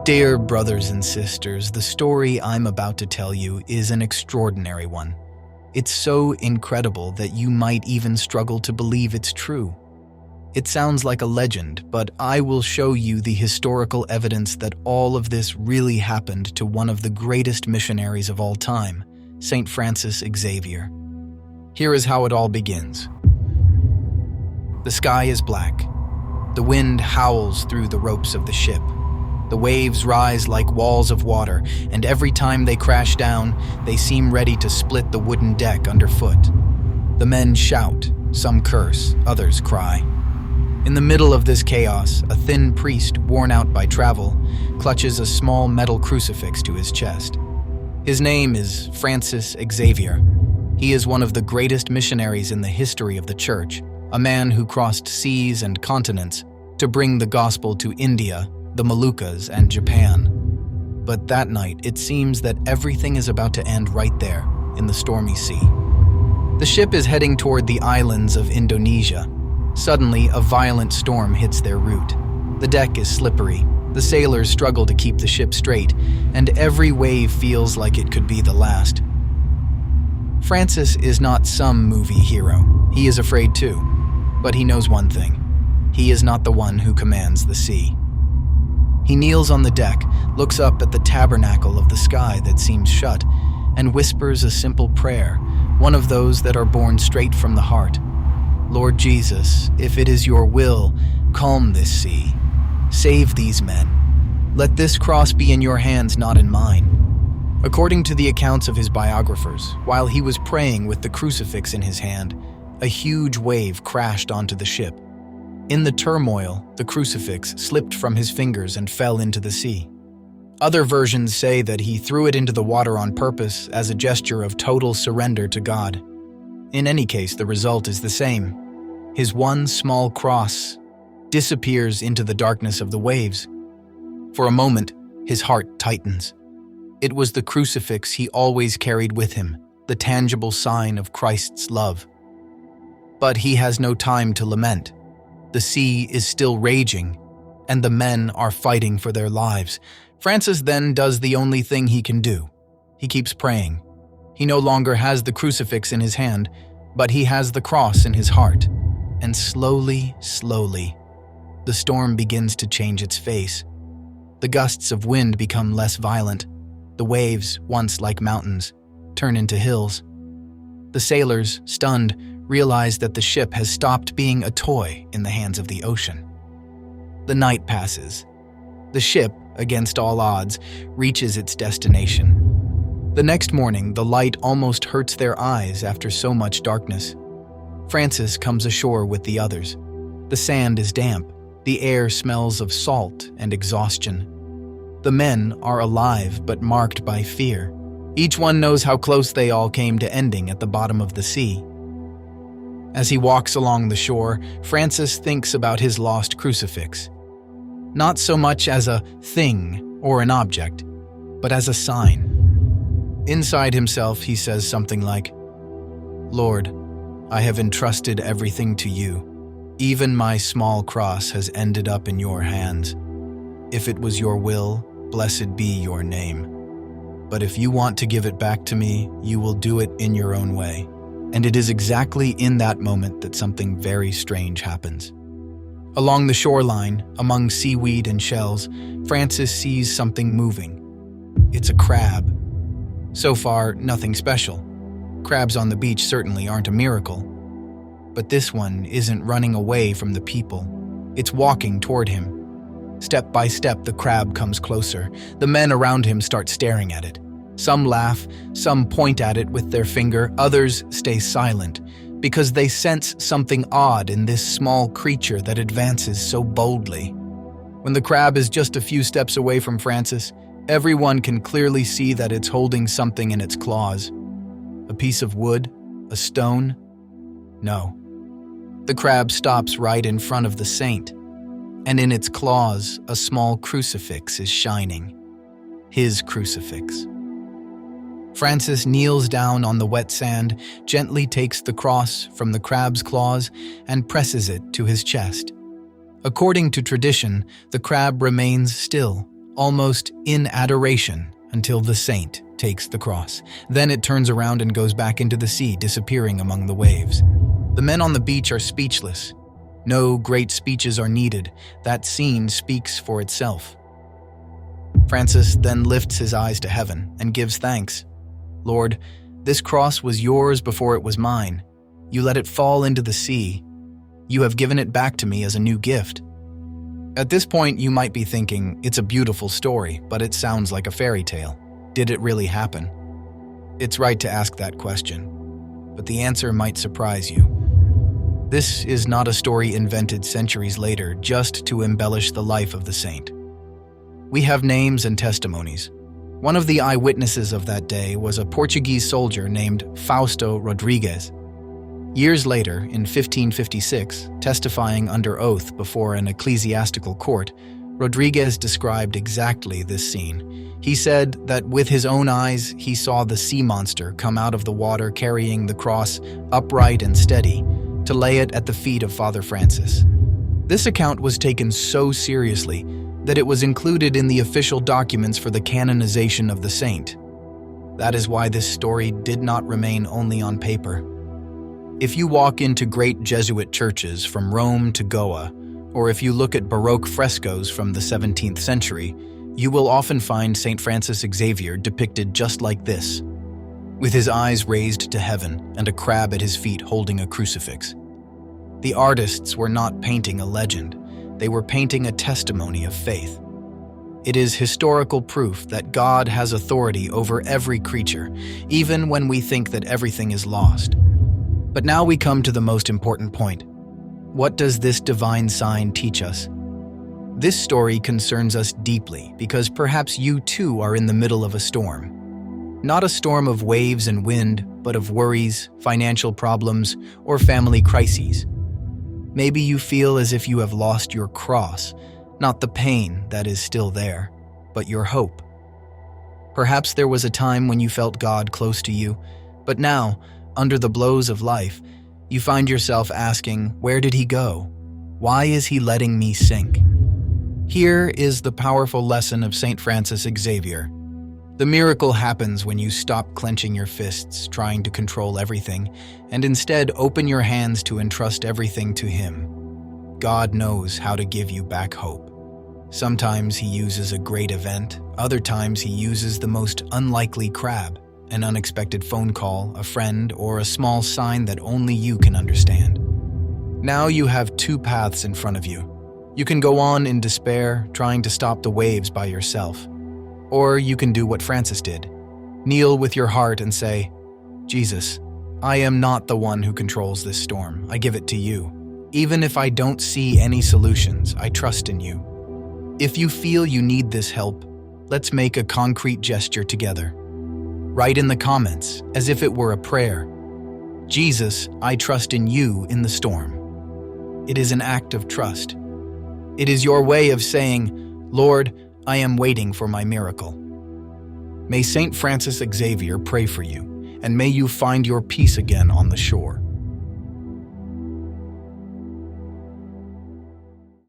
Dear brothers and sisters, the story I'm about to tell you is an extraordinary one. It's so incredible that you might even struggle to believe it's true. It sounds like a legend, but I will show you the historical evidence that all of this really happened to one of the greatest missionaries of all time, Saint Francis Xavier. Here is how it all begins. The sky is black. The wind howls through the ropes of the ship. The waves rise like walls of water, and every time they crash down, they seem ready to split the wooden deck underfoot. The men shout, some curse, others cry. In the middle of this chaos, a thin priest, worn out by travel, clutches a small metal crucifix to his chest. His name is Francis Xavier. He is one of the greatest missionaries in the history of the Church, a man who crossed seas and continents to bring the gospel to India, the Moluccas, and Japan. But that night, it seems that everything is about to end right there, in the stormy sea. The ship is heading toward the islands of Indonesia. Suddenly, a violent storm hits their route. The deck is slippery, the sailors struggle to keep the ship straight, and every wave feels like it could be the last. Francis is not some movie hero. He is afraid too. But he knows one thing. He is not the one who commands the sea. He kneels on the deck, looks up at the tabernacle of the sky that seems shut, and whispers a simple prayer, one of those that are born straight from the heart. Lord Jesus, if it is your will, calm this sea. Save these men. Let this cross be in your hands, not in mine. According to the accounts of his biographers, while he was praying with the crucifix in his hand, a huge wave crashed onto the ship. In the turmoil, the crucifix slipped from his fingers and fell into the sea. Other versions say that he threw it into the water on purpose as a gesture of total surrender to God. In any case, the result is the same. His one small cross disappears into the darkness of the waves. For a moment, his heart tightens. It was the crucifix he always carried with him, the tangible sign of Christ's love. But he has no time to lament. The sea is still raging, and the men are fighting for their lives. Francis then does the only thing he can do. He keeps praying. He no longer has the crucifix in his hand, but he has the cross in his heart. And slowly, the storm begins to change its face. The gusts of wind become less violent. The waves, once like mountains, turn into hills. The sailors, stunned, realize that the ship has stopped being a toy in the hands of the ocean. The night passes. The ship, against all odds, reaches its destination. The next morning, the light almost hurts their eyes after so much darkness. Francis comes ashore with the others. The sand is damp. The air smells of salt and exhaustion. The men are alive but marked by fear. Each one knows how close they all came to ending at the bottom of the sea. As he walks along the shore, Francis thinks about his lost crucifix. Not so much as a thing or an object, but as a sign. Inside himself, he says something like, "Lord, I have entrusted everything to you. Even my small cross has ended up in your hands. If it was your will, blessed be your name. But if you want to give it back to me, you will do it in your own way." And it is exactly in that moment that something very strange happens. Along the shoreline, among seaweed and shells, Francis sees something moving. It's a crab. So far, nothing special. Crabs on the beach certainly aren't a miracle. But this one isn't running away from the people. It's walking toward him. Step by step, the crab comes closer. The men around him start staring at it. Some laugh, some point at it with their finger, others stay silent, because they sense something odd in this small creature that advances so boldly. When the crab is just a few steps away from Francis, everyone can clearly see that it's holding something in its claws. A piece of wood? A stone? No. The crab stops right in front of the saint, and in its claws, a small crucifix is shining. His crucifix. Francis kneels down on the wet sand, gently takes the cross from the crab's claws, and presses it to his chest. According to tradition, the crab remains still, almost in adoration, until the saint takes the cross. Then it turns around and goes back into the sea, disappearing among the waves. The men on the beach are speechless. No great speeches are needed. That scene speaks for itself. Francis then lifts his eyes to heaven and gives thanks. Lord, this cross was yours before it was mine. You let it fall into the sea. You have given it back to me as a new gift. At this point, you might be thinking, it's a beautiful story, but it sounds like a fairy tale. Did it really happen? It's right to ask that question, but the answer might surprise you. This is not a story invented centuries later just to embellish the life of the saint. We have names and testimonies. One of the eyewitnesses of that day was a Portuguese soldier named Fausto Rodrigues. Years later, in 1556, testifying under oath before an ecclesiastical court, Rodrigues described exactly this scene. He said that with his own eyes, he saw the sea monster come out of the water carrying the cross upright and steady to lay it at the feet of Father Francis. This account was taken so seriously that it was included in the official documents for the canonization of the saint. That is why this story did not remain only on paper. If you walk into great Jesuit churches from Rome to Goa, or if you look at Baroque frescoes from the 17th century, you will often find Saint Francis Xavier depicted just like this, with his eyes raised to heaven and a crab at his feet holding a crucifix. The artists were not painting a legend, they were painting a testimony of faith. It is historical proof that God has authority over every creature, even when we think that everything is lost. But now we come to the most important point. What does this divine sign teach us? This story concerns us deeply because perhaps you too are in the middle of a storm. Not a storm of waves and wind, but of worries, financial problems, or family crises. Maybe you feel as if you have lost your cross, not the pain that is still there, but your hope. Perhaps there was a time when you felt God close to you, but now, under the blows of life, you find yourself asking, where did he go? Why is he letting me sink? Here is the powerful lesson of Saint Francis Xavier. The miracle happens when you stop clenching your fists, trying to control everything, and instead open your hands to entrust everything to him. God knows how to give you back hope. Sometimes he uses a great event, other times he uses the most unlikely crab, an unexpected phone call, a friend, or a small sign that only you can understand. Now you have two paths in front of you. You can go on in despair, trying to stop the waves by yourself. Or you can do what Francis did. Kneel with your heart and say, Jesus, I am not the one who controls this storm. I give it to you. Even if I don't see any solutions, I trust in you. If you feel you need this help, let's make a concrete gesture together. Write in the comments, as if it were a prayer, Jesus, I trust in you in the storm. It is an act of trust. It is your way of saying, Lord, I am waiting for my miracle. May Saint Francis Xavier pray for you, and may you find your peace again on the shore.